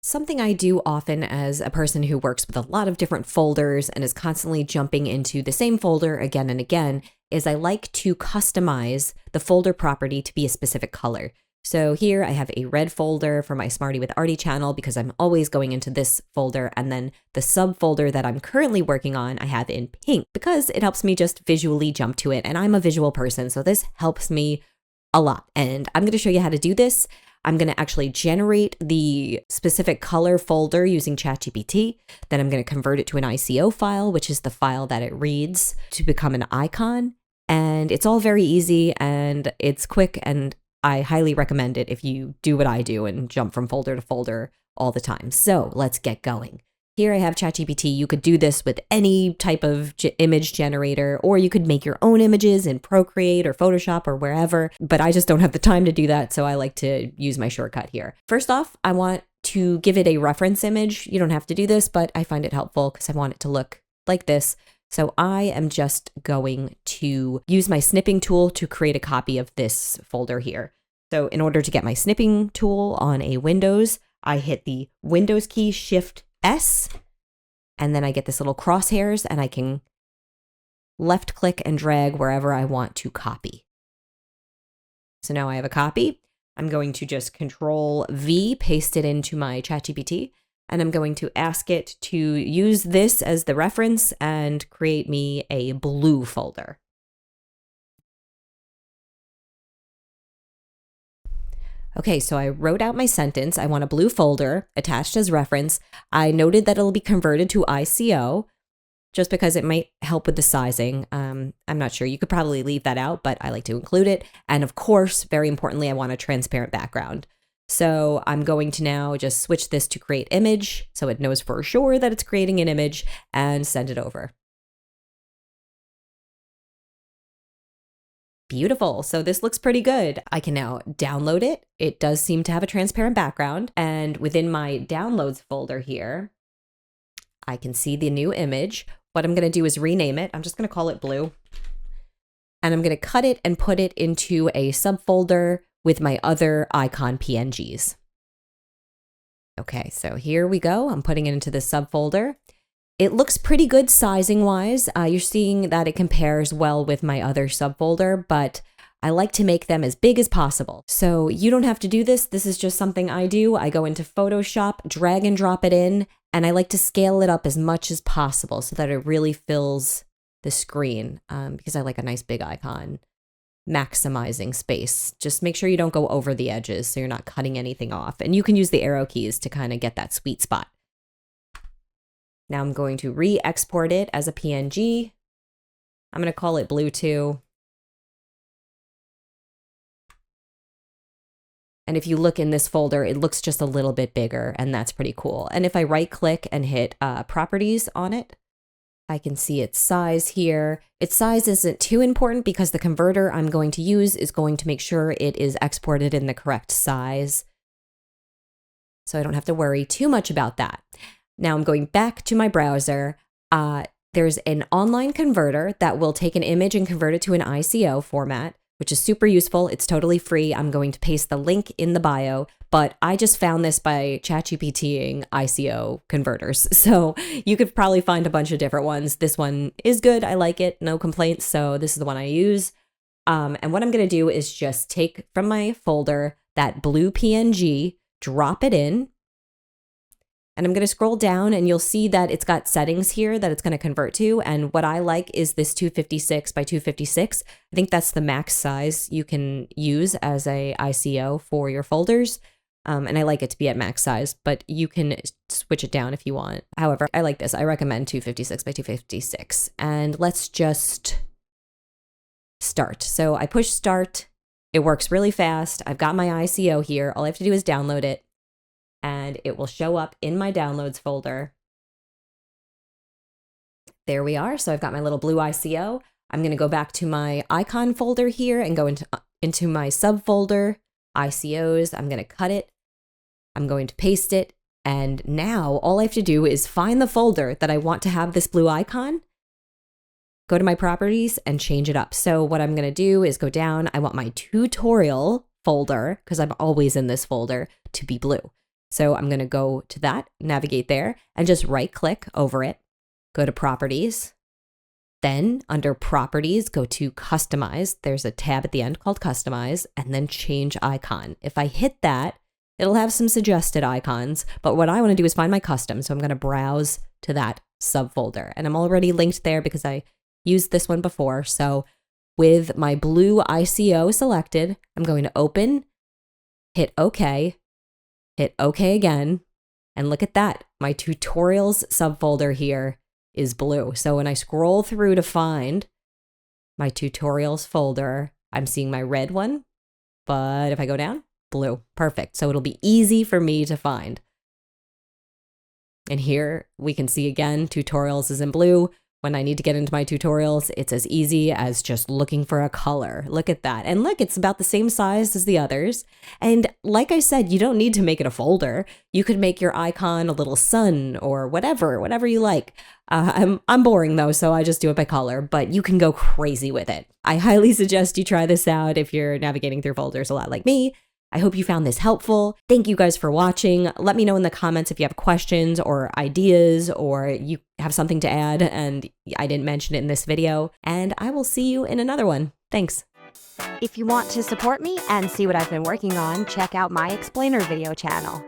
Something I do often as a person who works with a lot of different folders and is constantly jumping into the same folder again and again is I like to customize the folder property to be a specific color. So here I have a red folder for my Smarty with Artie channel because I'm always going into this folder, and then the subfolder that I'm currently working on I have in pink because it helps me just visually jump to it, and I'm a visual person, so this helps me a lot. And I'm going to show you how to do this. I'm going to actually generate the specific color folder using ChatGPT. Then I'm going to convert it to an ICO file, which is the file that it reads to become an icon. And it's all very easy and it's quick, and I highly recommend it if you do what I do and jump from folder to folder all the time. So let's get going. Here I have ChatGPT. You could do this with any type of image generator, or you could make your own images in Procreate or Photoshop or wherever, but I just don't have the time to do that, so I like to use my shortcut here. First off, I want to give it a reference image. You don't have to do this, but I find it helpful because I want it to look like this. So I am just going to use my snipping tool to create a copy of this folder here. So in order to get my snipping tool on a Windows, I hit the Windows key, Shift S, and then I get this little crosshairs and I can left click and drag wherever I want to copy. So now I have a copy. I'm going to just Control V, paste it into my ChatGPT, and I'm going to ask it to use this as the reference and create me a blue folder. Okay, so I wrote out my sentence. I want a blue folder attached as reference. I noted that it'll be converted to ICO just because it might help with the sizing. I'm not sure. You could probably leave that out, but I like to include it. And of course, very importantly, I want a transparent background. So I'm going to now just switch this to create image so it knows for sure that it's creating an image, and send it over. Beautiful. So this looks pretty good. I can now download it. It does seem to have a transparent background. And within my downloads folder here, I can see the new image. What I'm going to do is rename it. I'm just going to call it blue. And I'm going to cut it and put it into a subfolder with my other icon PNGs. Okay, so here we go. I'm putting it into the subfolder. It looks pretty good sizing wise. You're seeing that it compares well with my other subfolder, but I like to make them as big as possible. So you don't have to do this. This is just something I do. I go into Photoshop, drag and drop it in, and I like to scale it up as much as possible so that it really fills the screen because I like a nice big icon. Maximizing space. Just make sure you don't go over the edges so you're not cutting anything off. And you can use the arrow keys to kind of get that sweet spot. Now I'm going to re-export it as a PNG. I'm going to call it blue 2. And if you look in this folder, it looks just a little bit bigger, and that's pretty cool. And if I right click and hit properties on it, I can see its size here. Its size isn't too important because the converter I'm going to use is going to make sure it is exported in the correct size. So I don't have to worry too much about that. Now I'm going back to my browser. There's an online converter that will take an image and convert it to an ICO format, which is super useful. It's totally free. I'm going to paste the link in the bio, but I just found this by ChatGPTing ICO converters. So you could probably find a bunch of different ones. This one is good. I like it. No complaints. So this is the one I use. And what I'm going to do is just take from my folder that blue PNG, drop it in, and I'm going to scroll down and you'll see that it's got settings here that it's going to convert to. And what I like is this 256 by 256. I think that's the max size you can use as a ICO for your folders. And I like it to be at max size, but you can switch it down if you want. However, I like this. I recommend 256 by 256. And let's just start. So I push start. It works really fast. I've got my ICO here. All I have to do is download it, and it will show up in my downloads folder. There we are. So I've got my little blue ICO. I'm going to go back to my icon folder here and go into my subfolder, ICOs. I'm going to cut it. I'm going to paste it. And now all I have to do is find the folder that I want to have this blue icon go to my properties and change it up. So what I'm going to do is go down. I want my tutorial folder, because I'm always in this folder, to be blue. So I'm going to go to that, navigate there, and just right click over it. Go to properties. Then under properties, go to customize. There's a tab at the end called customize, and then change icon. If I hit that, it'll have some suggested icons, but what I want to do is find my custom. So I'm going to browse to that subfolder, and I'm already linked there because I used this one before. So with my blue ICO selected, I'm going to open, hit OK again, and look at that. My tutorials subfolder here is blue. So when I scroll through to find my tutorials folder, I'm seeing my red one, but if I go down, blue. Perfect. So it'll be easy for me to find. And here we can see again, tutorials is in blue. When I need to get into my tutorials, it's as easy as just looking for a color. Look at that. And look, it's about the same size as the others. And like I said, you don't need to make it a folder. You could make your icon a little sun or whatever you like. I'm boring though, so I just do it by color, but you can go crazy with it. I highly suggest you try this out if you're navigating through folders a lot like me. I hope you found this helpful. Thank you guys for watching. Let me know in the comments if you have questions or ideas, or you have something to add and I didn't mention it in this video, and I will see you in another one. Thanks. If you want to support me and see what I've been working on, check out my explainer video channel.